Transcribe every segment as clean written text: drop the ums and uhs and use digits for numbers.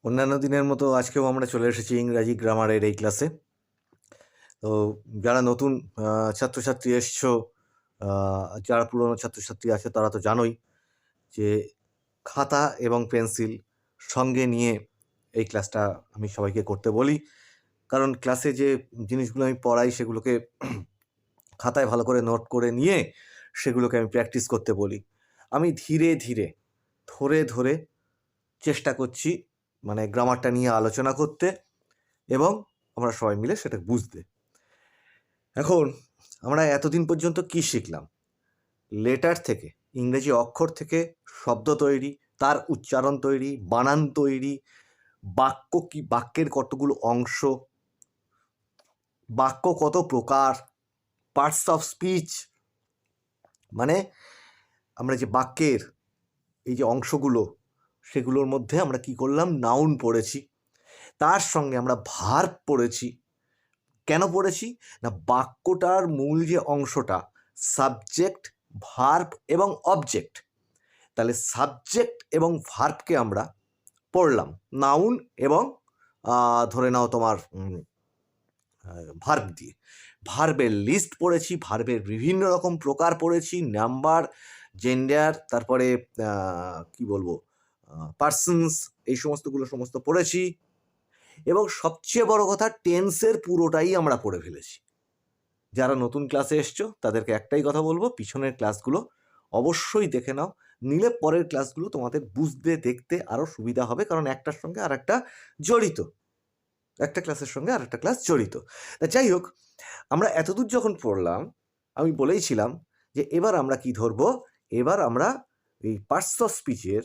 অন্যান্য দিনের মতো আজকেও আমরা চলে এসেছি ইংরাজি গ্রামারের এই ক্লাসে। তো যারা নতুন ছাত্রছাত্রী এসছো, যারা পুরনো ছাত্রছাত্রী আছে তারা তো জানোই যে খাতা এবং পেন্সিল সঙ্গে নিয়ে এই ক্লাসটা আমি সবাইকে করতে বলি, কারণ ক্লাসে যে জিনিসগুলো আমি পড়াই সেগুলোকে খাতায় ভালো করে নোট করে নিয়ে সেগুলোকে আমি প্র্যাকটিস করতে বলি। আমি ধীরে ধীরে ধরে ধরে চেষ্টা করছি মানে গ্রামারটা নিয়ে আলোচনা করতে এবং আমরা সবাই মিলে সেটা বুঝতে। এখন আমরা এতদিন পর্যন্ত কি শিখলাম? লেটার থেকে, ইংরেজি অক্ষর থেকে শব্দ তৈরি, তার উচ্চারণ তৈরি, বানান তৈরি, বাক্য কি, বাক্যের কতগুলো অংশ, বাক্য কত প্রকার, পার্টস অফ স্পিচ, মানে আমরা যে বাক্যের এই যে অংশগুলো সেগুলোর মধ্যে আমরা কি করলাম, নাউন পড়েছি, তার সঙ্গে আমরা ভার্ব পড়েছি। কেন পড়েছি না, বাক্যটার মূল যে অংশটা সাবজেক্ট, ভার্ব এবং অবজেক্ট, তাহলে সাবজেক্ট এবং ভার্বকে আমরা পড়লাম নাউন এবং ধরে নাও তোমার ভার্ব দিয়ে। ভার্বের লিস্ট পড়েছি, ভার্বের বিভিন্ন রকম প্রকার পড়েছি, নাম্বার, জেন্ডার, তারপরে কি বলবো, পার্সনস, এই সমস্ত পড়েছি। এবং সবচেয়ে বড় কথা, টেন্সের পুরোটাই আমরা পড়ে ফেলেছি। যারা নতুন ক্লাসে এসছো তাদেরকে একটাই কথা বলবো, পিছনের ক্লাসগুলো অবশ্যই দেখে নাও, নিলে পরের ক্লাসগুলো তোমাদের বুঝতে দেখতে আরও সুবিধা হবে, কারণ একটার সঙ্গে আর একটা জড়িত, একটা ক্লাসের সঙ্গে আর একটা ক্লাস জড়িত। তা যাই হোক, আমরা এতদূর যখন পড়লাম, আমি বলেইছিলাম যে এবার আমরা কি ধরবো, এবার আমরা এই পার্টস অফ স্পিচের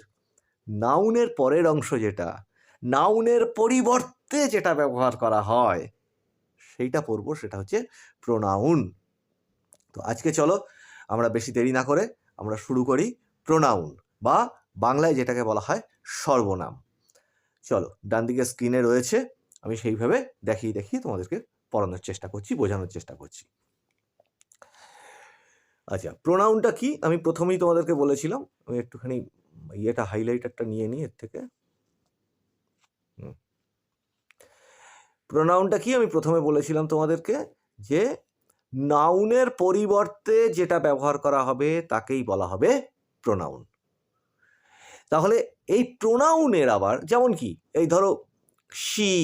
নাউনের পরের অংশ, যেটা নাউনের পরিবর্তে যেটা ব্যবহার করা হয় সেইটা পড়বো, সেটা হচ্ছে প্রোনাউন। তো আজকে চলো আমরা বেশি দেরি না করে আমরা শুরু করি প্রোনাউন, বা বাংলায় যেটাকে বলা হয় সর্বনাম। চলো, ডান দিকে স্ক্রিনে রয়েছে, আমি সেইভাবে দেখিয়ে তোমাদেরকে পড়ানোর চেষ্টা করছি, বোঝানোর চেষ্টা করছি। আচ্ছা, প্রোনাউনটা কি আমি প্রথমেই তোমাদেরকে বলেছিলাম, আমি একটুখানি ইয়েটা হাইলাইটারটা নিয়ে নিই এর থেকে। প্রোনাউনটা কি আমি প্রথমে বলেছিলাম তোমাদেরকে যে নাউনের পরিবর্তে যেটা ব্যবহার করা হবে তাকেই বলা হবে প্রোনাউন। তাহলে এই প্রোনাউনের আবার যেমন কি, এই ধরো শি,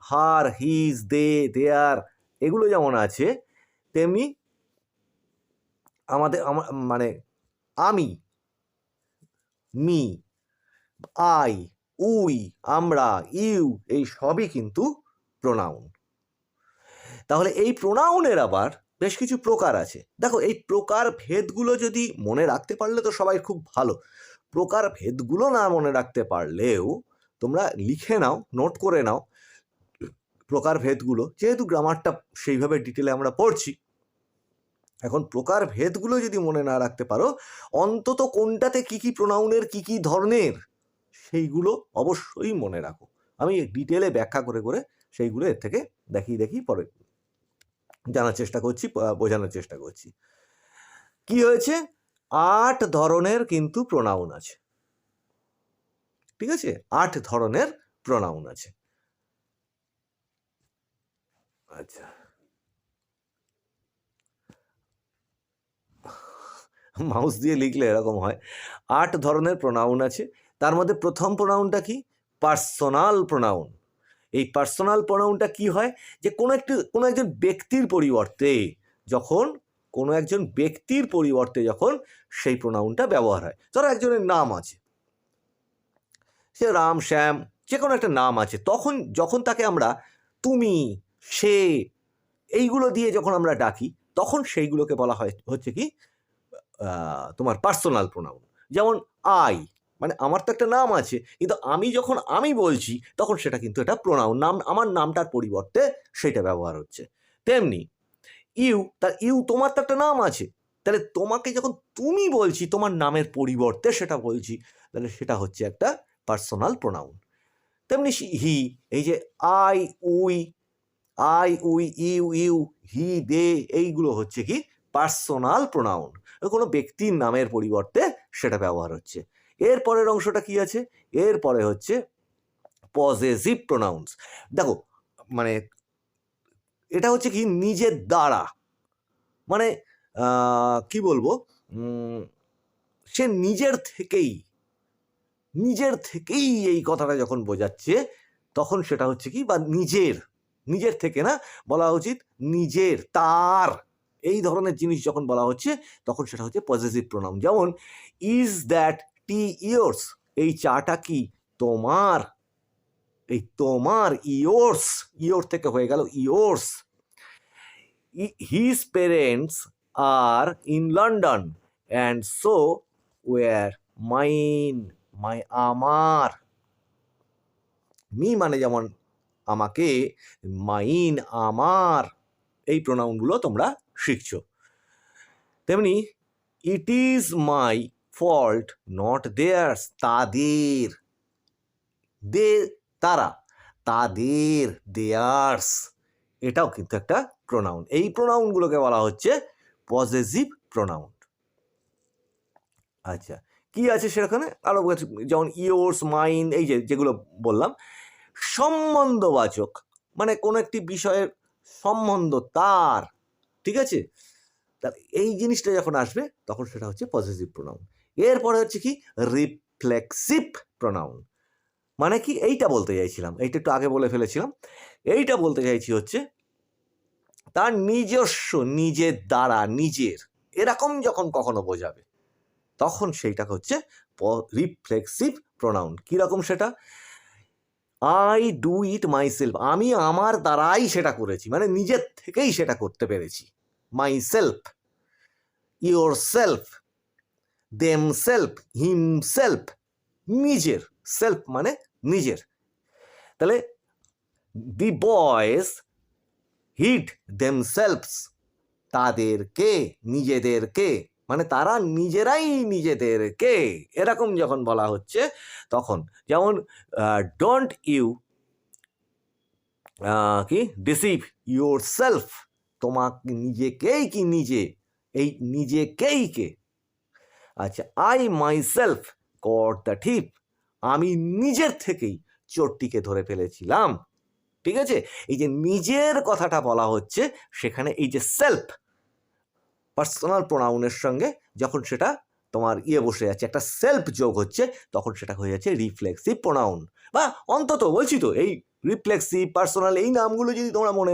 হার, হিজ, দে, দেয়ার, এগুলো যেমন আছে, তেমনি আমাদের মানে আমি, মি, আই, উই, আমরা, ইউ, এই সবই কিন্তু প্রোনাউন। তাহলে এই প্রোনাউনের আবার বেশ কিছু প্রকার আছে। দেখো, এই প্রকার ভেদগুলো যদি মনে রাখতে পারলে তো সবাই খুব ভালো। প্রকার ভেদগুলো না মনে রাখতে পারলেও তোমরা লিখে নাও, নোট করে নাও প্রকার ভেদগুলো, যেহেতু গ্রামারটা সেইভাবে ডিটেলে আমরা পড়ছি। এখন প্রকার ভেদগুলো যদি মনে না রাখতে পারো, অন্তত কোনটাতে কি কি প্রোনাউনের কি কি ধরনের সেইগুলো অবশ্যই মনে রাখো। আমি ডিটেলে ব্যাখ্যা করে করে সেইগুলো এর থেকে দেখিয়ে পরে জানার চেষ্টা করছি, বোঝানোর চেষ্টা করছি। কি হয়েছে, 8 ধরনের কিন্তু প্রোনাউন আছে, ঠিক আছে? 8 ধরনের প্রোনাউন আছে। আচ্ছা, মাউস দিয়ে লিখলে এরকম হয়। 8 ধরনের প্রোনাউন আছে। তার মধ্যে প্রথম প্রোনাউনটা কি, পার্সোনাল প্রোনাউন। এই পার্সোনাল প্রোনাউনটা কি হয়, যে কোনো একজন ব্যক্তির পরিবর্তে যখন যখন সেই প্রোনাউনটা ব্যবহার হয়। ধরো একজনের নাম আছে, সে রাম, শ্যাম, যে কোনো একটা নাম আছে, যখন তাকে আমরা তুমি, সে, এইগুলো দিয়ে যখন আমরা ডাকি, তখন সেইগুলোকে বলা হচ্ছে কি, তোমার পার্সোনাল প্রোনাউন। যেমন আই, মানে আমার তো একটা নাম আছে, কিন্তু আমি যখন আমি বলছি তখন সেটা কিন্তু এটা প্রোনাউন, নাম, আমার নামটার পরিবর্তে সেটা ব্যবহার হচ্ছে। তেমনি ইউ, তার ইউ, তোমার তো একটা নাম আছে, তাহলে তোমাকে যখন তুমি বলছি তোমার নামের পরিবর্তে সেটা বলছি, তাহলে সেটা হচ্ছে একটা পার্সোনাল প্রোনাউন। তেমনি হি, এই যে আই উই, ইউ ইউ, হি, দে, এইগুলো হচ্ছে কি পার্সোনাল প্রোনাউন, কোনো ব্যক্তির নামের পরিবর্তে সেটা ব্যবহার হচ্ছে। এর পরের অংশটা কি আছে, এরপরে হচ্ছে পজেসিভ প্রোনাউন্স। দেখো মানে এটা হচ্ছে কি নিজের দ্বারা, মানে কি বলবো, সে নিজের থেকেই এই কথাটা যখন বোঝাচ্ছে তখন সেটা হচ্ছে কি, বা নিজের থেকে না, বলা উচিত নিজের, তার, এই ধরনের জিনিস যখন বলা হচ্ছে তখন সেটা হচ্ছে পজেসিভ প্রোনাউন। যেমন ইজ দ্যাট টি ইয়োর্স, এই চাটা কি তোমার, এই তোমার, ইয়োর থেকে হয়ে গেল yours. His parents are in London and so were mine, আমার, মি মানে যেমন আমাকে, মাইন আমার, এই প্রোনাউনগুলো তোমরা শিখছো। তেমনি it is my fault not theirs, তাদের, তারা, তাদের, দেয়ার্স, এটাও কিন্তু একটা প্রোনাউন। এই প্রোনাউনগুলোকে বলা হচ্ছে পজেসিভ প্রোনাউন। আচ্ছা, কি আছে সেখানে আরো, যেমন ইয়োর্স, মাইন, এই যেগুলো বললাম। সম্বন্ধবাচক মানে কোনো একটি বিষয়ের সম্বন্ধ তার, ঠিক আছে, তার এই জিনিসটা যখন আসবে তখন সেটা হচ্ছে পজেসিভ প্রোনাউন। এরপরে হচ্ছে কি রিফ্লেক্সিভ প্রোনাউন। মানে কি, এইটা বলতে চাইছিলাম, এইটা একটু আগে বলে ফেলেছিলাম, এইটা বলতে চাইছি হচ্ছে তার নিজস্ব, নিজের দ্বারা, নিজের, এরকম যখন কখনো বোঝাবে তখন সেইটাকে হচ্ছে রিফ্লেক্সিভ প্রোনাউন। কিরকম সেটা, I do it my self, আমি আমার দ্বারাই সেটা করেছি, মানে নিজের থেকেই সেটা করতে পেরেছি। My self, your self, them self, him self, নিজের, সেলফ মানে নিজের। তাহলে দি বয়েজ হিড দেম সেলফস, তাদেরকে, নিজেদেরকে, মানে তারা নিজেরাই নিজেদেরকে, এরকম যখন বলা হচ্ছে তখন, যেমন ডোন্ট ইউ কি ডিসিভ ইউর সেলফ, তোমাকে নিজেকেই, কি নিজে, এই নিজেকেই কে। আচ্ছা, I myself caught the thief, আমি নিজের থেকেই চোরটিকে ধরে ফেলেছিলাম, ঠিক আছে। এই যে নিজের কথাটা বলা হচ্ছে সেখানে এই যে সেলফ পার্সোনাল প্রোনাউনের সঙ্গে যখন সেটা তোমার বসে যাচ্ছে, একটা সেলফ যোগ হচ্ছে, তখন সেটা হয়ে যাচ্ছে রিফ্লেক্সিভ প্রোনাউন। বা অন্তত বলছি তো, এই রিফ্লেক্সিভ, পার্সোনাল, এই নামগুলো যদি তোমরা মনে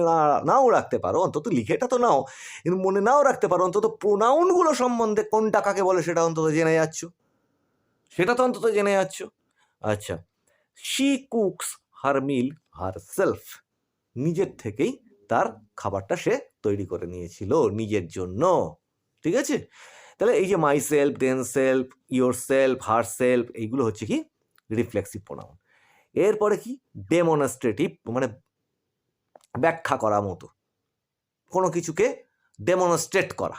নাও রাখতে পারো, অন্তত লিখেটা তো নাও, কিন্তু মনে নাও রাখতে পারো, অন্তত প্রোনাউনগুলো সম্বন্ধে কোনটা কাকে বলে সেটা অন্তত জেনে যাচ্ছ, আচ্ছা, she cooks her meal herself, নিজের থেকেই তার খাবারটা সে তৈরি করে নিয়েছিল নিজের জন্য, ঠিক আছে। তাহলে এই যে myself, themselves, yourself, herself, এইগুলো হচ্ছে কি রিফ্লেক্সিভ প্রোনাউন। এরপরে কি ডেমনস্ট্রেটিভ, মানে ব্যাখ্যা করা মতো, কোনো কিছুকে ডেমনস্ট্রেট করা,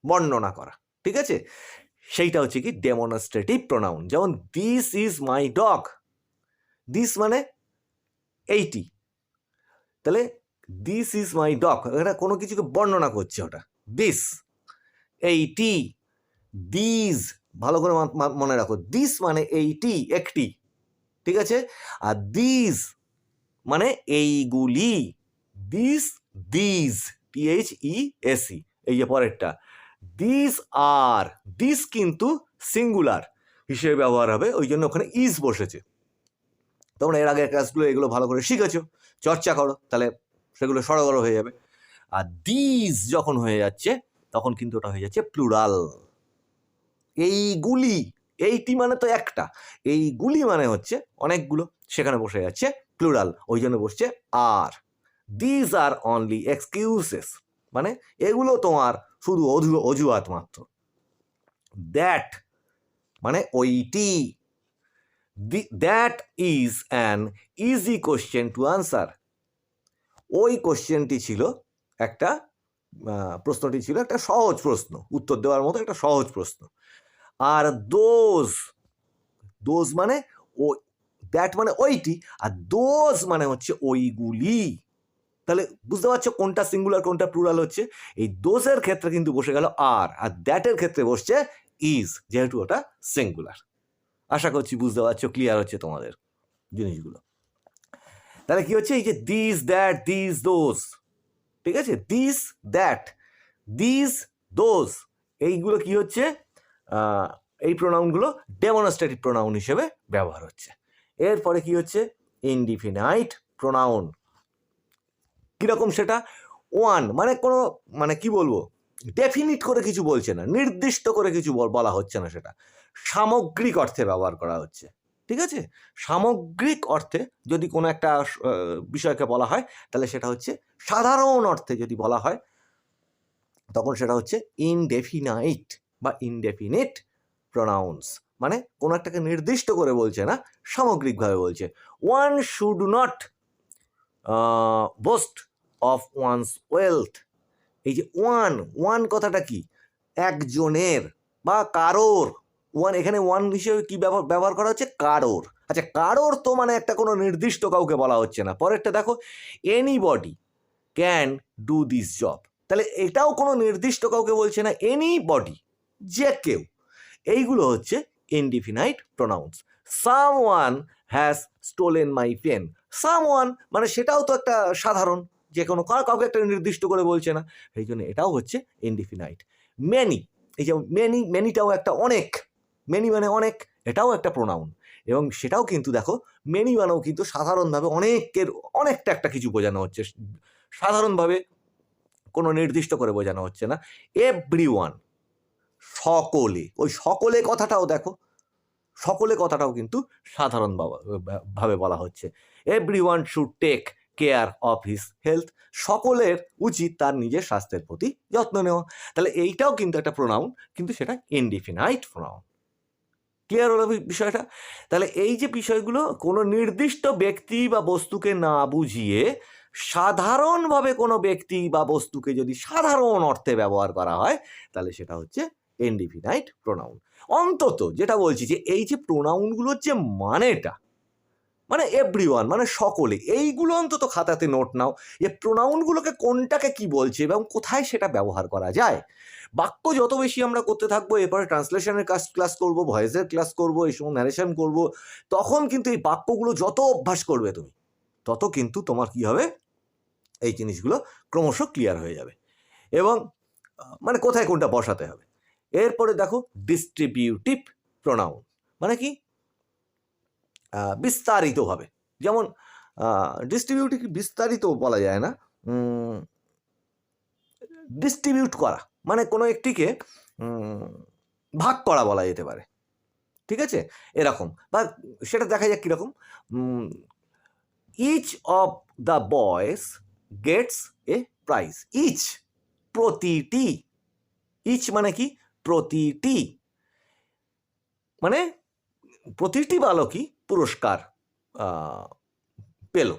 বর্ণনা করা, ঠিক আছে, সেইটা হচ্ছে কি ডেমনস্ট্রেটিভ প্রোনাউন। যেমন this is my dog, this মানে এইটি, তাহলে দিস ইজ মাই ডগ, এটা কোনো কিছুকে বর্ণনা করছে, ওটা দিস, এইটি, দিস, ভালো করে মনে রাখো, দিস মানে এইটি, একটি, ঠিক আছে, আর দিস মানে এইগুলি, দিস, দিস, THESE, এই যে পরেরটা দিস আর, দিস কিন্তু সিঙ্গুলার হিসেবে ব্যবহার হবে, ওই জন্য ওখানে ইজ বসেছে। তোমরা এর আগের ক্লাসগুলো এগুলো ভালো করে শিখেছো, চর্চা করো, তাহলে সেগুলো সরগর হয়ে যাবে। আর দিস যখন হয়ে যাচ্ছে তখন কিন্তু ওটা হয়ে যাচ্ছে প্লুরাল, এইগুলি, এইটি মানে তো একটা, এইগুলি মানে হচ্ছে অনেকগুলো, সেখানে বসে যাচ্ছে প্লুরাল, ওই জন্য বসছে আর। দিস আর অনলি এক্সকিউজেস, মানে এগুলো তোমার শুধু অজুহাত মাত্র। দ্যাট মানে ওইটি, that is an easy question to answer, ওই কোশ্চেনটি ছিল একটা, প্রশ্নটি ছিল একটা সহজ প্রশ্ন, উত্তর দেওয়ার মতো একটা সহজ প্রশ্ন। আর দোজ মানে ও, দ্যাট মানে ওইটি, আর দোজ মানে হচ্ছে ওইগুলি। তাহলে বুঝতে পারছো কোনটা সিঙ্গুলার কোনটা প্লুরাল হচ্ছে। এই দোজের ক্ষেত্রে কিন্তু বসে গেল আর দ্যাটের ক্ষেত্রে বসছে ইজ, যেহেতু ওটা সিঙ্গুলার। আশা করছি বুঝতে পারছো, ক্লিয়ার হচ্ছে তোমাদের। জিনিসগুলো। তাহলে কি হচ্ছে, এই যে দিস দ্যাট দিস দোজ, ঠিক আছে, দিস দ্যাট দিস দোজ, এইগুলো কি হচ্ছে, এই প্রোনাউনগুলো ডেমনস্ট্রেটিভ প্রোনাউন হিসেবে ব্যবহার হচ্ছে। এরপরে কি হচ্ছে, ইনডিফিনাইট প্রোনাউন। কিরকম সেটা, ওয়ান মানে কোনো, মানে কি বলবো, ডেফিনিট করে কিছু বলছে না, নির্দিষ্ট করে কিছু বলা হচ্ছে না, সেটা সামগ্রিক অর্থে ব্যবহার করা হচ্ছে। ঠিক আছে, সামগ্রিক অর্থে যদি কোনো একটা বিষয়কে বলা হয়, তাহলে সেটা হচ্ছে, সাধারণ অর্থে যদি বলা হয় তখন সেটা হচ্ছে ইনডেফিনাইট বা ইনডেফিনিট প্রোনাউন্স। মানে কোনো একটাকে নির্দিষ্ট করে বলছে না, সামগ্রিকভাবে বলছে। One should not boast of one's wealth. এই যে ওয়ান কথাটা কি, একজনের বা কারোর। ওয়ান, এখানে ওয়ান হিসেবে কি ব্যবহার করা হচ্ছে, কারোর। আচ্ছা, কারোর তো মানে একটা কোনো নির্দিষ্ট কাউকে বলা হচ্ছে না। পরেরটা দেখো, anybody can do this job. তাহলে এটাও কোনো নির্দিষ্ট কাউকে বলছে না, এনিবডি, যে কেউ। এইগুলো হচ্ছে indefinite pronouns. Someone has stolen my pen. Someone মানে সেটাও তো একটা সাধারণ, যে কোনো কাউকে একটা নির্দিষ্ট করে বলছে না, এই জন্য এটাও হচ্ছে ইনডিফিনাইট। মেনি, এই যে মেনিটাও একটা অনেক, মেনি মানে অনেক, এটাও একটা প্রোনাউন, এবং সেটাও কিন্তু দেখো, মেনি মানেও কিন্তু সাধারণভাবে অনেকের, অনেকটা একটা কিছু বোঝানো হচ্ছে, সাধারণভাবে কোনো নির্দিষ্ট করে বোঝানো হচ্ছে না। এভরিওয়ান, সকলে, ওই সকলে কথাটাও দেখো, সকলে কথাটাও কিন্তু সাধারণ ভাবে বলা হচ্ছে। Everyone should take care of his health. সকলের উচিত তার নিজের স্বাস্থ্যের প্রতি যত্ন নেওয়া। তাহলে এইটাও কিন্তু একটা প্রোনাউন, কিন্তু সেটা ইনডিফিনাইট প্রোনাউন। ক্লিয়ার হলো বিষয়টা? তাহলে এই যে বিষয়গুলো কোনো নির্দিষ্ট ব্যক্তি বা বস্তুকে না বুঝিয়ে সাধারণভাবে কোনো ব্যক্তি বা বস্তুকে যদি সাধারণ অর্থে ব্যবহার করা হয়, তাহলে সেটা হচ্ছে ইনডিফিনাইট প্রোনাউন। অন্তত যেটা বলছি, যে এই যে প্রোনাউনগুলোর যে মানেটা, মানে এভরিওয়ান মানে সকলে, এইগুলো অন্তত খাতাতে নোট নাও, যে প্রোনাউনগুলোকে কোনটাকে কি বলছে এবং কোথায় সেটা ব্যবহার করা যায়। বাক্য যত বেশি আমরা করতে থাকবো, এরপরে ট্রান্সলেশনের ক্লাস করব, ভয়েসের ক্লাস করব, এই সময় ন্যারেশন করব, তখন কিন্তু এই বাক্যগুলো যত অভ্যাস করবে তুমি, তত কিন্তু তোমার কি হবে, এই জিনিসগুলো ক্রমশ ক্লিয়ার হয়ে যাবে, এবং মানে কোথায় কোনটা বসাতে হবে। এরপরে দেখো, ডিস্ট্রিবিউটিভ প্রোনাউন মানে কি, বিস্তারিতভাবে, যেমন ডিস্ট্রিবিউটিভ বিস্তারিত বলা যায় না, ডিস্ট্রিবিউট করা মানে কোনো একটিকে ভাগ করা বলা যেতে পারে। ঠিক আছে, এরকম, বা সেটা দেখা যাক কীরকম, each of the boys gets a prize. Each, প্রতিটি, ইচ মানে কি, প্রতিটি, মানে প্রতিটি বালকই পুরস্কার পেল।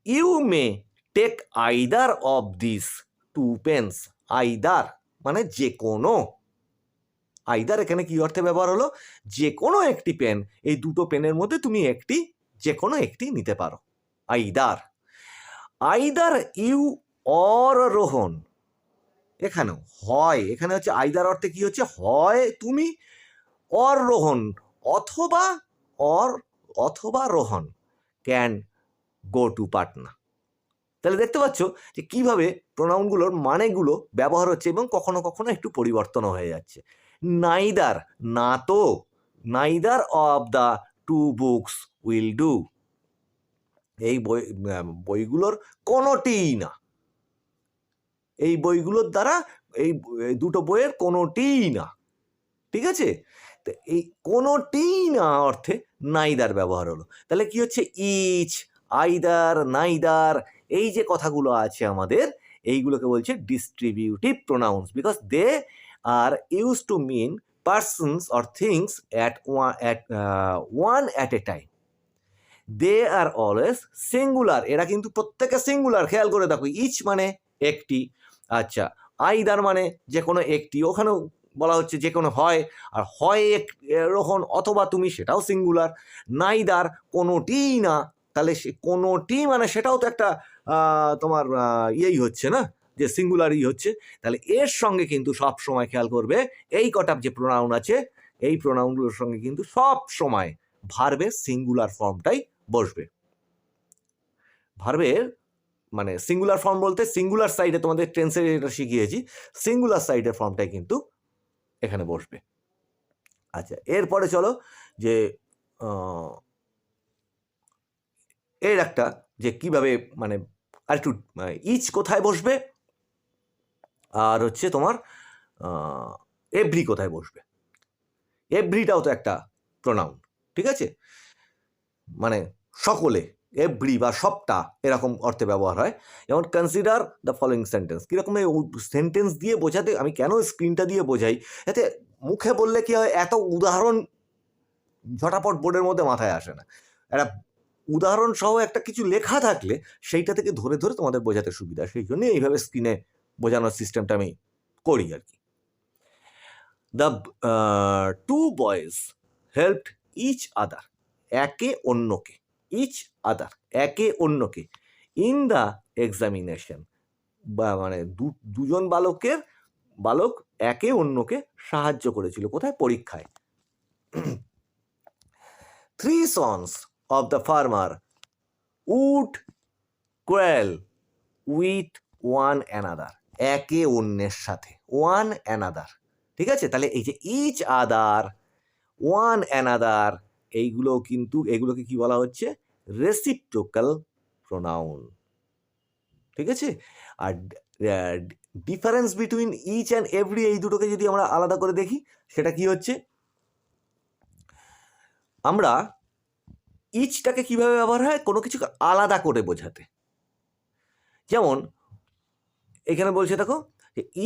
You may take either of this two pens. Either মানে যে কোনো, আইদার এখানে কি অর্থে ব্যবহার হলো, যে কোনো একটি পেন, এই দুটো পেনের মধ্যে তুমি একটি, যে কোনো একটি নিতে পারো, either. Either you or Rohan, এখানেও হয়, এখানে হচ্ছে আইদার অর্থে কি হচ্ছে, হয় তুমি, অর রোহন অথবা Rohan can go to Patna. তাহলে দেখতে পাচ্ছ যে কিভাবে প্রোনাউনগুলোর মানেগুলো ব্যবহার হচ্ছে, এবং কখনো কখনো একটু পরিবর্তনও হয়ে যাচ্ছে। নাইদার, না তো, neither of the two books will do. এই বইগুলোর কোনোটিই না, এই বইগুলোর দ্বারা, এই দুটো বইয়ের কোনোটিই না। ঠিক আছে, তো এই কোনোটিই না অর্থে নাইদার ব্যবহার হলো। তাহলে কি হচ্ছে, ইচ, আইদার, নাইদার, এই যে কথাগুলো আছে আমাদের, এইগুলোকে বলছে distributive pronouns, because they are use to mean persons or things at one at a time. They are always singular, এরা কিন্তু প্রত্যেকে সিঙ্গুলার, খেয়াল করে দেখো। ইচ মানে একটি, আচ্ছা, আইদার মানে যে কোনো একটি, ওখানেও বলা হচ্ছে যে কোনো হয়, আর হয় এক রোহন অথবা তুমি, সেটাও সিঙ্গুলার। নাইদার কোনোটিই না, তাহলে সে কোনোটি মানে সেটাও তো একটা তোমার ইয়েই হচ্ছে না, যে সিঙ্গুলারই হচ্ছে। তাহলে এর সঙ্গে কিন্তু সব সময় খেয়াল করবে, এই কটা যে প্রোনাউন আছে, এই প্রোনাউনগুলোর সঙ্গে কিন্তু সব সময় ভার্বের সিঙ্গুলার ফর্মটাই বসবে। ভার্বের মানে সিঙ্গুলার ফর্ম বলতে সিঙ্গুলার সাইডে তোমাদের টেন্সের এটা শিখিয়েছি, সিঙ্গুলার সাইডের ফর্মটাই কিন্তু এখানে বসবে। আচ্ছা, এরপরে চলো যে এর একটা যে কিভাবে মানে আরেকটু ইচ কোথায় বসবে আর হচ্ছে তোমার এভরি কোথায় বসবে। এভরিটাও তো একটা প্রোনাউন, ঠিক আছে, মানে সকলে, এভরি বা সবটা এরকম অর্থে ব্যবহার হয়। যেমন কনসিডার দ্য ফলোয়িং সেন্টেন্স, কীরকম এই সেন্টেন্স দিয়ে বোঝাতে, আমি কেন স্ক্রিনটা দিয়ে বোঝাই, এতে মুখে বললে কি হয়, এত উদাহরণ ঝটাপট বোর্ডের মধ্যে মাথায় আসে না। একটা উদাহরণ সহ একটা কিছু লেখা থাকলে সেইটা থেকে ধরে ধরে তোমাদের বোঝাতে সুবিধা, সেই জন্য এইভাবে স্ক্রিনে বোঝানোর সিস্টেমটা আমি করি আর কি। The two boys helped each other, একে অন্যকে, ইচ আদার একে অন্যকে, ইন দ্য এক্সামিনেশন, বা মানে দুজন বালক একে অন্যকে সাহায্য করেছিল, কোথায়, পরীক্ষায়। Three sons of the farmer would quarrel with one another, একে অন্যের সাথে, ওয়ান অ্যানাদার, ঠিক আছে। তাহলে এই যে ইচ আদার, ওয়ান অ্যানাদার, এগুলোকে কি বলা হচ্ছে, রেসিপ্রোকাল প্রোনাউন, ঠিক আছে। আর difference between each and every, এই দুটোকে যদি আমরা আলাদা করে দেখি, সেটা কি হচ্ছে, আমরা ইচটাকে কিভাবে ব্যবহার হয়, কোনো কিছু আলাদা করে বোঝাতে। যেমন এখানে বলছে দেখো,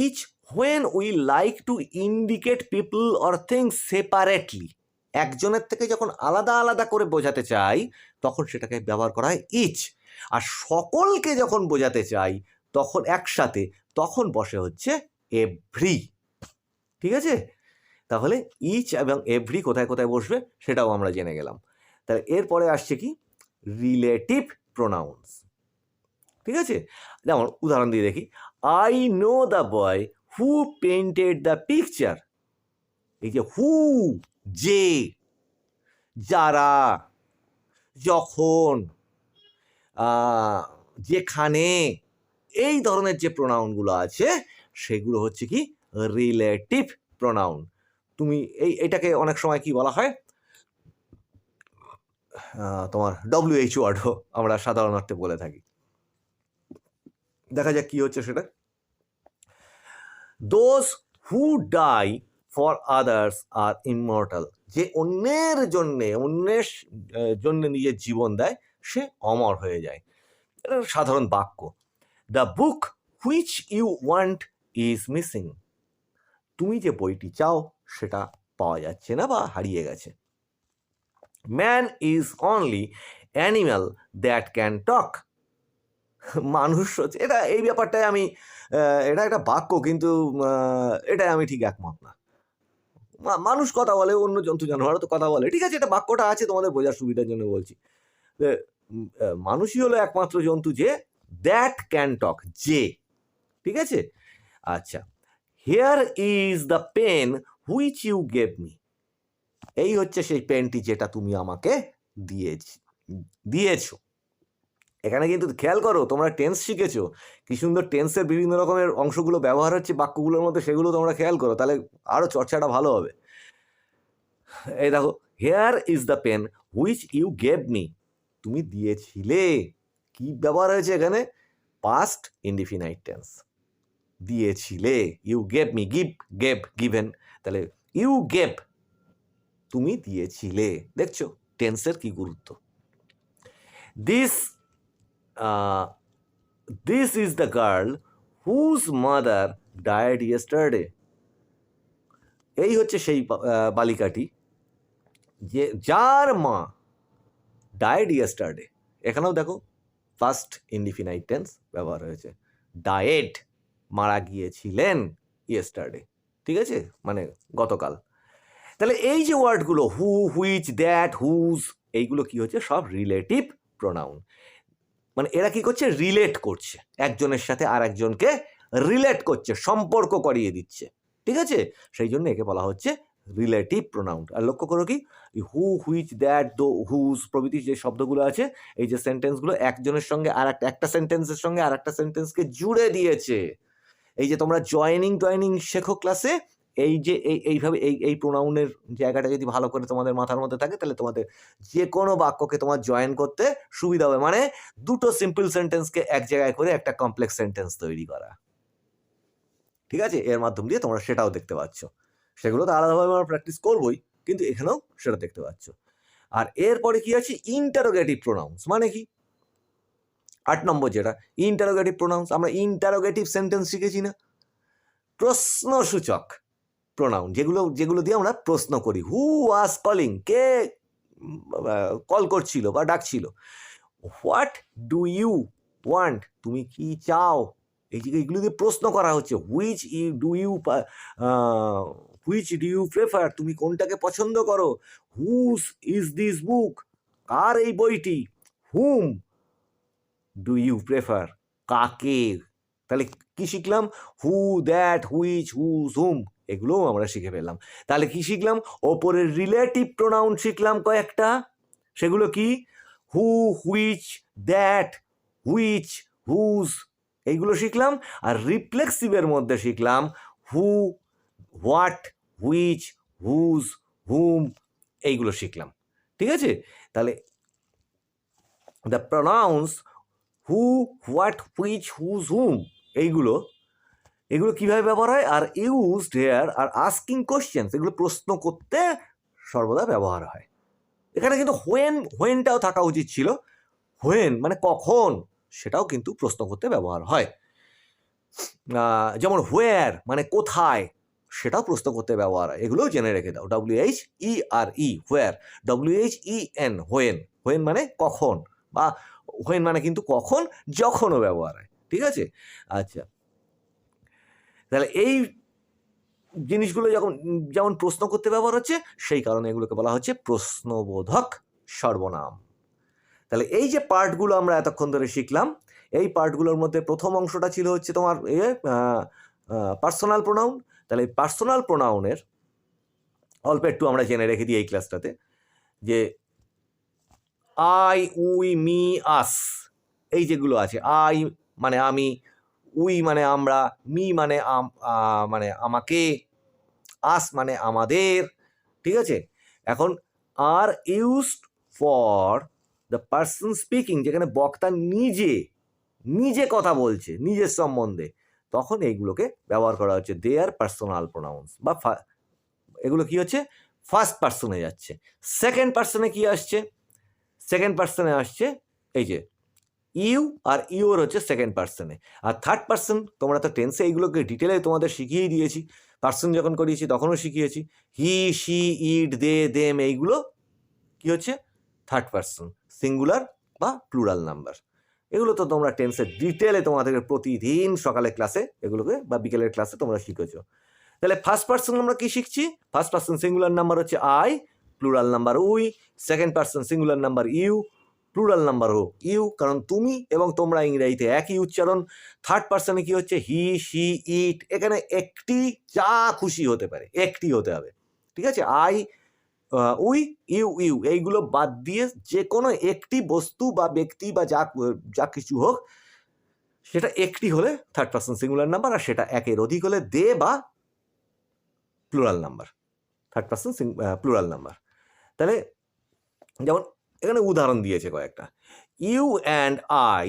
each when we like to indicate people or things separately, একজনের থেকে যখন আলাদা আলাদা করে বোঝাতে চাই তখন সেটাকে ব্যবহার করা হয় ইচ। আর সকলকে যখন বোঝাতে চাই তখন একসাথে, তখন বসে হচ্ছে এভরি, ঠিক আছে। তাহলে ইচ এবং এভরি কোথায় কোথায় বসবে সেটাও আমরা জেনে গেলাম। তাহলে এরপরে আসছে কি, রিলেটিভ প্রোনাউন্স, ঠিক আছে। যেমন উদাহরণ দিয়ে দেখি, I know the boy who painted the picture, এই যে হু, যে, যারা, যখন, যেখানে, এই ধরনের যে প্রোনাউনগুলো আছে সেগুলো হচ্ছে কি রিলেটিভ প্রোনাউন। তুমি এটাকে অনেক সময় কি বলা হয়, তোমার WH ওয়ার্ডও আমরা সাধারণ অর্থে বলে থাকি। দেখা যাক কি হচ্ছে সেটা। Those who die for others are immortal, যে অন্যের জন্য নিজের জীবন দেয় সে অমর হয়ে যায়, এটা সাধারণ বাক্য। The book which you want is missing, তুমি যে বইটি চাও সেটা পাওয়া যাচ্ছে না বা হারিয়ে গেছে। Man is only animal that can talk, মানুষ হচ্ছে, এটা এই ব্যাপারটায় আমি এটা একটা বাক্য, কিন্তু এটাই আমি ঠিক একমত না। মানুষ কথা বলে, অন্য জন্তু জানোয়ারও তো কথা বলে, ঠিক আছে, এটা বাক্যটা আছে তোমাদের বোঝার সুবিধার জন্য বলছি। মানুষই হলো একমাত্র জন্তু যে দ্যাট ক্যান টক, যে, ঠিক আছে। আচ্ছা, here is the pen which you gave me, এই হচ্ছে সেই পেনটি যেটা তুমি আমাকে দিয়েছো। এখানে কিন্তু খেয়াল করো, তোমরা টেন্স শিখেছো, কি সুন্দর টেন্সের বিভিন্ন রকমের অংশগুলো ব্যবহার হচ্ছে বাক্যগুলোর মধ্যে, সেগুলো তোমরা খেয়াল করো, তাহলে আরো চর্চাটা ভালো হবে। এই দেখো, here is the pen which you gave me, তুমি দিয়েছিলে, কি ব্যবহার হয়েছে এখানে, পাস্ট ইনডিফিনাইট টেন্স, দিয়েছিলে। You gave me, gave, given, তাহলে ইউ গেভ, তুমি দিয়েছিলে। দেখছো টেন্সের কি গুরুত্ব। This is the girl whose mother died yesterday, এই হচ্ছে সেই বালিকাটি যার মা ডায়েড ইয়েস্টারডে, এখানেও দেখো ফার্স্ট ইনডিফিনাইট টেন্স ব্যবহার হয়েছে, ডায়েড, মারা গিয়েছিলেন, ইয়েস্টারডে, ঠিক আছে, মানে গতকাল। তাহলে এই যে ওয়ার্ডগুলো হু, হুইচ, দ্যাট, হুজ, এইগুলো কি হচ্ছে, সব রিলেটিভ প্রোনাউন। মানে এরা কি করছে, রিলেট করছে, একজনের সাথে আর একজনকে রিলেট করছে, সম্পর্ক করিয়ে দিচ্ছে, ঠিক আছে, সেই জন্য একে বলা হচ্ছে রিলেটিভ প্রোনাউন। আর লক্ষ্য করো কি হু, হুইচ, দ্যাট, দো, হুজ প্রভৃতি যে শব্দগুলো আছে, এই যে সেন্টেন্সগুলো একজনের সঙ্গে আর একটা সেন্টেন্সের সঙ্গে আর একটা সেন্টেন্সকে জুড়ে দিয়েছে। এই যে তোমরা জয়েনিং শেখো ক্লাসে, এই যে এইভাবে এই প্রোনাউনের জায়গাটা যদি ভালো করে তোমাদের মাথার মধ্যে থাকে, তাহলে তোমাদের যে কোনো বাক্যকে তোমার জয়েন করতে সুবিধা হবে। মানে দুটো সিম্পল সেন্টেন্সকে এক জায়গায় করে একটা কমপ্লেক্স সেন্টেন্স তৈরি করা। ঠিক আছে, এর মাধ্যম দিয়ে তোমরা সেটাও দেখতে পাচ্ছ। সেগুলো তো আলাদাভাবে আমরা প্র্যাকটিস করবোই, কিন্তু এখানেও সেটা দেখতে পাচ্ছ। আর এরপরে কি আছে, ইন্টারোগেটিভ প্রোনাউন্স। মানে কি 8 নম্বর যেটা ইন্টারোগেটিভ প্রোনাউন্স। আমরা ইন্টারোগেটিভ সেন্টেন্স শিখেছি না, প্রশ্নসূচক প্রোনাউন, যেগুলো দিয়ে আমরা প্রশ্ন করি। হু ওয়াজ কলিং, কে কল করছিল বা ডাকছিল। হোয়াট ডু ইউ ওয়ান্ট, তুমি কি চাও। এইগুলো দিয়ে প্রশ্ন করা হচ্ছে। হুইচ ডু ইউ প্রেফার, তুমি কোনটাকে পছন্দ করো। হুজ ইজ দিস বুক, কার এই বইটি। হুম ডু ইউ প্রেফার, কাকে। তাহলে কি শিখলাম, হু, দ্যাট, হুইচ, হুজ, হুম, এগুলোও আমরা শিখে ফেললাম। তাহলে কি শিখলাম, ওপরের রিলেটিভ প্রোনাউন শিখলাম কয়েকটা, সেগুলো কি who, which, that, which, whose, এইগুলো শিখলাম। আর রিফ্লেক্সিভের মধ্যে শিখলাম who, what, which, whose, whom, এইগুলো শিখলাম। ঠিক আছে, তাহলে the pronouns who, what, which, whose, whom, এইগুলো কিভাবে ব্যবহার হয়। আর used here are asking questions, এগুলো প্রশ্ন করতে সর্বদা ব্যবহার হয়। এখানে কিন্তু হোয়েনটাও থাকা উচিত ছিল। হোয়েন মানে কখন, সেটাও কিন্তু প্রশ্ন করতে ব্যবহার হয়। যেমন হোয়ার মানে কোথায়, সেটাও প্রশ্ন করতে ব্যবহার হয়। এগুলোও জেনে রেখে দাও। WHERE where, WHEN when, when মানে কখন, বা হোয়েন মানে কিন্তু কখন, যখনও ব্যবহার হয়। ঠিক আছে, আচ্ছা, তাহলে এই জিনিসগুলো যেমন প্রশ্ন করতে ব্যবহার হচ্ছে, সেই কারণে এগুলোকে বলা হচ্ছে প্রশ্নবোধক সর্বনাম। তাহলে এই যে পার্টগুলো আমরা এতক্ষণ ধরে শিখলাম, এই পার্টগুলোর মধ্যে প্রথম অংশটা ছিল হচ্ছে তোমার পার্সোনাল প্রোনাউন। তাহলে এই পার্সোনাল প্রোনাউনের অল্প একটু আমরা জেনে রেখে দিই এই ক্লাসটাতে, যে আই, উই, মি, আস, এই যেগুলো আছে। আই মানে আমি, উই মানে আমরা, মি মানে মানে আমাকে, আস মানে আমাদের। ঠিক আছে, এখন are used for the person speaking, যেখানে বক্তা নিজে কথা বলছে নিজের সম্বন্ধে, তখন এইগুলোকে ব্যবহার করা হচ্ছে দেয়ার পার্সোনাল প্রোনাউন্স। বা এগুলো কি হচ্ছে, ফার্স্ট পার্সনে যাচ্ছে। সেকেন্ড পার্সনে কি আসছে, সেকেন্ড পার্সনে আসছে এই যে ইউ আর ইউর হচ্ছে সেকেন্ড পার্সনে। আর থার্ড পার্সন তোমরা তো টেন্সে এইগুলোকে ডিটেলে তোমাদের শিখিয়েই দিয়েছি, পার্সন যখন করিয়েছি তখনও শিখিয়েছি। হি, শি, ইট, দে, দেম, এইগুলো কি হচ্ছে, থার্ড পার্সন, সিঙ্গুলার বা প্লুরাল নাম্বার। এগুলো তো তোমরা টেন্সের ডিটেলে তোমাদের প্রতিদিন সকালে ক্লাসে এগুলোকে বা বিকেলের ক্লাসে তোমরা শিখেছো। তাহলে ফার্স্ট পার্সন আমরা কি শিখছি, ফার্স্ট পার্সন সিঙ্গুলার নাম্বার হচ্ছে I, plural number we. Second person singular number you, plural number হোক ইউ, কারণ তুমি এবং তোমরা ইংরেজিতে একই উচ্চারণ। থার্ড পার্সনে কি হচ্ছে, হি, শি, ইট, এখানে একটি, যা খুশি হতে পারে, একটি হতে হবে। ঠিক আছে, আই, উই, ইউ, এইগুলো বাদ দিয়ে যে কোনো একটি বস্তু বা ব্যক্তি বা যা কিছু হোক, সেটা একটি হলে থার্ড পার্সন সিঙ্গুলার নাম্বার, আর সেটা একের অধিক হলে দে বা plural number, third person plural number. তাহলে যেমন এখানে উদাহরণ দিয়েছে কয়েকটা। You and I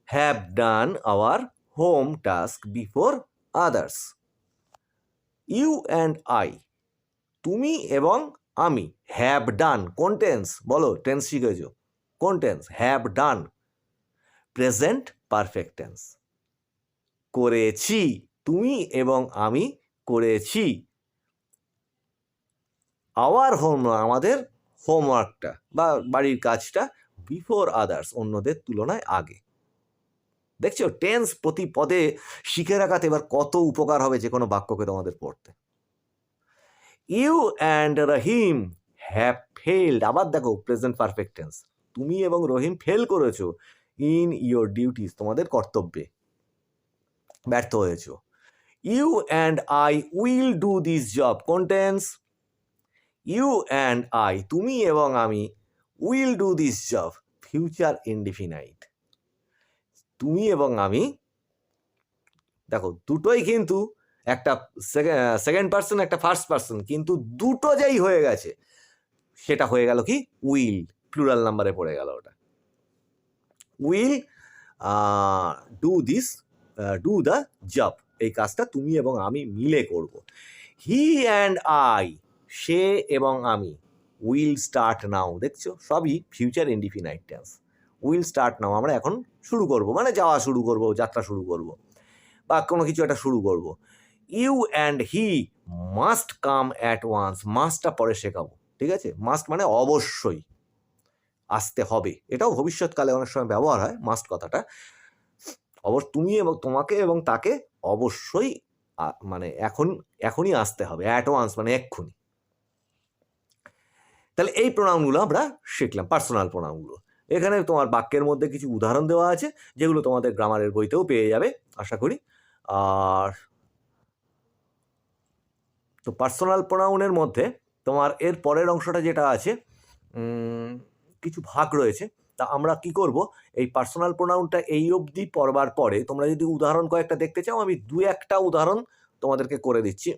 have done our home task before others. You and I, তুমি এবং আমি, হ্যাভ ডান, কোন টেন্স বলো, টেন্স শিখেছ, কোন tense, have done, present perfect tense, করেছি, তুমি এবং আমি করেছি। আওয়ার হোম, আমাদের হোমওয়ার্কটা বা বাড়ির কাজটা, বিফোর আদার্স, অন্যদের তুলনায় আগে। দেখছো টেন্স প্রতি পদে শিখে রাখাতে এবার কত উপকার হবে যে কোনো বাক্যকে তোমাদের পড়তে। You and Rahim have failed, আবার দেখো প্রেজেন্ট পারফেক্ট টেন্স, তুমি এবং রহিম ফেল করেছো ইন ইয়োর ডিউটিস, তোমাদের কর্তব্যে ব্যর্থ হয়েছো। You and I will do this job, কোন টেন্স, ইউ অ্যান্ড আই, তুমি এবং আমি, will do this job, future indefinite. তুমি এবং আমি, দেখো দুটোই কিন্তু একটা সেকেন্ড পার্সন একটা ফার্স্ট পার্সন, কিন্তু দুটো যেই হয়ে গেছে সেটা হয়ে গেল কি উইল, প্লুরাল নাম্বারে পড়ে গেল ওটা। Will do this, do the job, এই কাজটা তুমি এবং আমি মিলে করব। হি অ্যান্ড আই, সে এবং আমি, উইল স্টার্ট নাও, দেখছো সবই future indefinite tense. Will start now, আমরা এখন শুরু করব, মানে যাওয়া শুরু করব, যাত্রা শুরু করব, বা কোনো কিছু একটা শুরু করব। You and he must come at once, মাস্টটা পরে শেখাবো, ঠিক আছে? মাস্ট মানে অবশ্যই, আসতে হবে, এটাও ভবিষ্যৎকালে অনেক সময় ব্যবহার হয় মাস্ট কথাটা। তুমি এবং তোমাকে এবং তাকে অবশ্যই মানে এখনই আসতে হবে, অ্যাট ওয়ান্স মানে এক্ষুনি। তাহলে এই প্রোনাউনগুলো আমরা শিখলাম, পার্সোনাল প্রোনাউনগুলো। এখানে তোমার বাক্যের মধ্যে কিছু উদাহরণ দেওয়া আছে, যেগুলো তোমাদের গ্রামারের বইতেও পেয়ে যাবে আশা করি। আর তো পার্সোনাল প্রোনাউনের মধ্যে তোমার এর পরের অংশটা যেটা আছে, কিছু ভাগ রয়েছে। তা আমরা কি করব, এই পার্সোনাল প্রোনাউনটা এই অবধি পড়বার পরে তোমরা যদি উদাহরণ কয়েকটা দেখতে চাও, আমি দু একটা উদাহরণ তোমাদেরকে করে দিচ্ছি।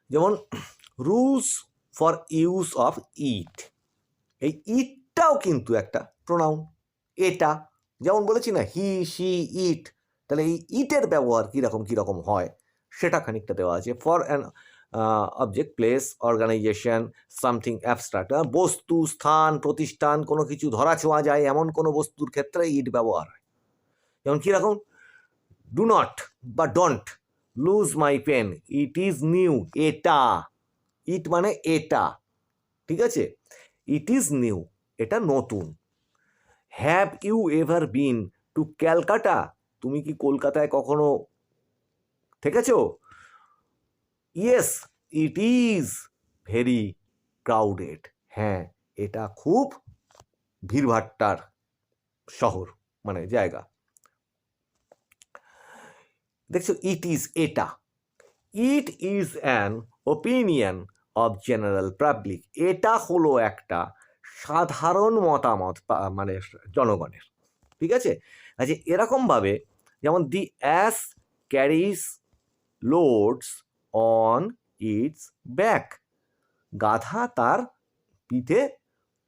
যেমন rules for use of it, এই ইটটাও কিন্তু একটা প্রোনাউন। এটা যেমন বলেছি না, হি শি ইট, তাহলে এই ইটের ব্যবহার কীরকম হয় সেটা খানিকটা দেওয়া আছে। For an object, place, organisation, something abstract, বস্তু, স্থান, প্রতিষ্ঠান, কোনো কিছু ধরা ছোঁয়া যায় এমন কোনো বস্তুর ক্ষেত্রে ইট ব্যবহার হয়। যেমন কীরকম, ডু নট বা don't lose my pen, it is new, এটা, ইট মানে এটা, ঠিক আছে? ইট ইজ নিউ, এটা নতুন। Have you ever been to Calcutta, তুমি কি কলকাতায় কখনো থেকেছ? Yes it is very crowded, হ্যাঁ এটা খুব ভিড়ভাট্টার শহর মানে জায়গা। দেখছো, ইট ইজ এটা। It is an opinion of general public, এটা হলো একটা সাধারণ মতামত মানে জনগণের, ঠিক আছে? আচ্ছা, এরকমভাবে যেমন the ass carries loads on its back, গাধা তার পিঠে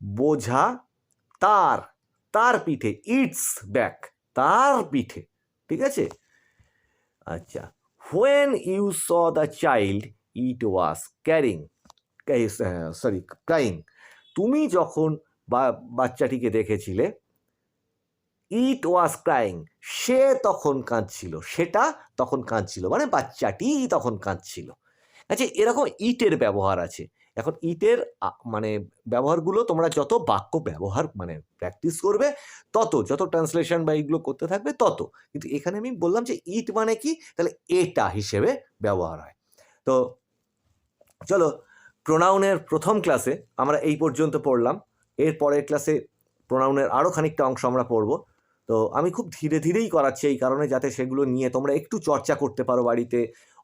বোঝা, তার পিঠে, ইটস ব্যাক, তার পিঠে, ঠিক আছে? আচ্ছা, when you saw the child it was crying, তুমি যখন বাচ্চাটিকে দেখেছিলে, ইট ওয়াজ ক্রাইং, সে তখন কাঁদছিল, সেটা তখন কাঁদছিল, মানে বাচ্চাটি তখন কাঁদছিল। আচ্ছা, এরকম ইটের ব্যবহার আছে। এখন ইটের মানে ব্যবহারগুলো তোমরা যত বাক্য ব্যবহার মানে প্র্যাকটিস করবে, যত ট্রান্সলেশন বা এইগুলো করতে থাকবে তত। কিন্তু এখানে আমি বললাম যে ইট মানে কি, তাহলে এটা হিসেবে ব্যবহার হয়। তো চলো, প্রোনাউনের প্রথম ক্লাসে আমরা এই পর্যন্ত পড়লাম। এর পরের ক্লাসে প্রোনাউনের আরও খানিকটা অংশ আমরা পড়ব। তো আমি খুব ধীরে ধীরেই করাচ্ছি, এই কারণে যাতে সেগুলো নিয়ে তোমরা একটু চর্চা করতে পারো, বাড়িতে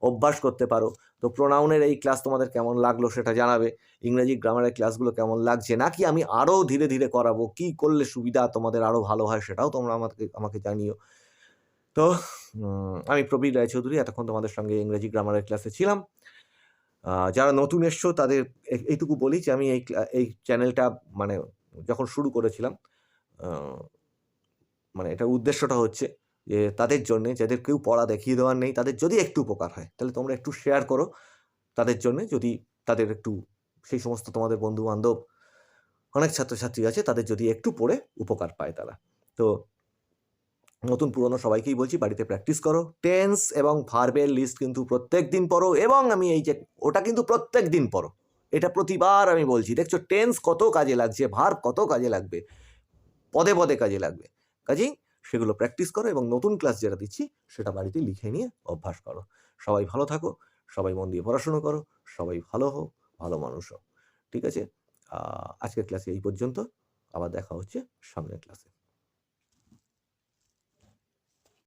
অভ্যাস করতে পারো। তো প্রোনাউনের এই ক্লাস তোমাদের কেমন লাগলো সেটা জানাবে। ইংরেজি গ্রামারের ক্লাসগুলো কেমন লাগছে, নাকি আমি আরও ধীরে ধীরে করাবো, কি করলে সুবিধা তোমাদের আরও ভালো হয় সেটাও তোমরা আমাকে জানিও। তো আমি প্রবীর রায়চৌধুরী, এতক্ষণ তোমাদের সঙ্গে ইংরেজি গ্রামারের ক্লাসে ছিলাম। যারা নতুন এসছো তাদের এইটুকু বলি যে আমি এই চ্যানেলটা মানে যখন শুরু করেছিলাম, মানে এটার উদ্দেশ্যটা হচ্ছে যে তাদের জন্যে, যাদের কেউ পড়া দেখিয়ে দেওয়ার নেই, তাদের যদি একটু উপকার হয় তাহলে তোমরা একটু শেয়ার করো তাদের জন্যে, যদি তাদের একটু, সেই সমস্ত তোমাদের বন্ধু বান্ধব অনেক ছাত্রছাত্রী আছে, তাদের যদি একটু পড়ে উপকার পায় তারা। তো নতুন পুরনো সবাইকেই বলছি, বাড়িতে প্র্যাকটিস করো। টেন্স এবং ভার্বের লিস্ট কিন্তু প্রত্যেক দিন পড়ো, এবং আমি এই যে ওটা কিন্তু প্রত্যেক দিন পড়ো, এটা প্রতিবার আমি বলছি। দেখছো টেন্স কত কাজে লাগছে, ভার্ব কত কাজে লাগবে, পদে পদে কাজে লাগবে। কাজেই সেগুলো প্র্যাকটিস করো, এবং নতুন ক্লাস যেটা দিচ্ছি সেটা বাড়িতে লিখে নিয়ে অভ্যাস করো। সবাই ভালো থাকো, সবাই মন দিয়ে পড়াশুনো করো, সবাই ভালো হোক, ভালো মানুষ হোক, ঠিক আছে? আজকের ক্লাসে এই পর্যন্ত, আবার দেখা হচ্ছে সামনের ক্লাসে।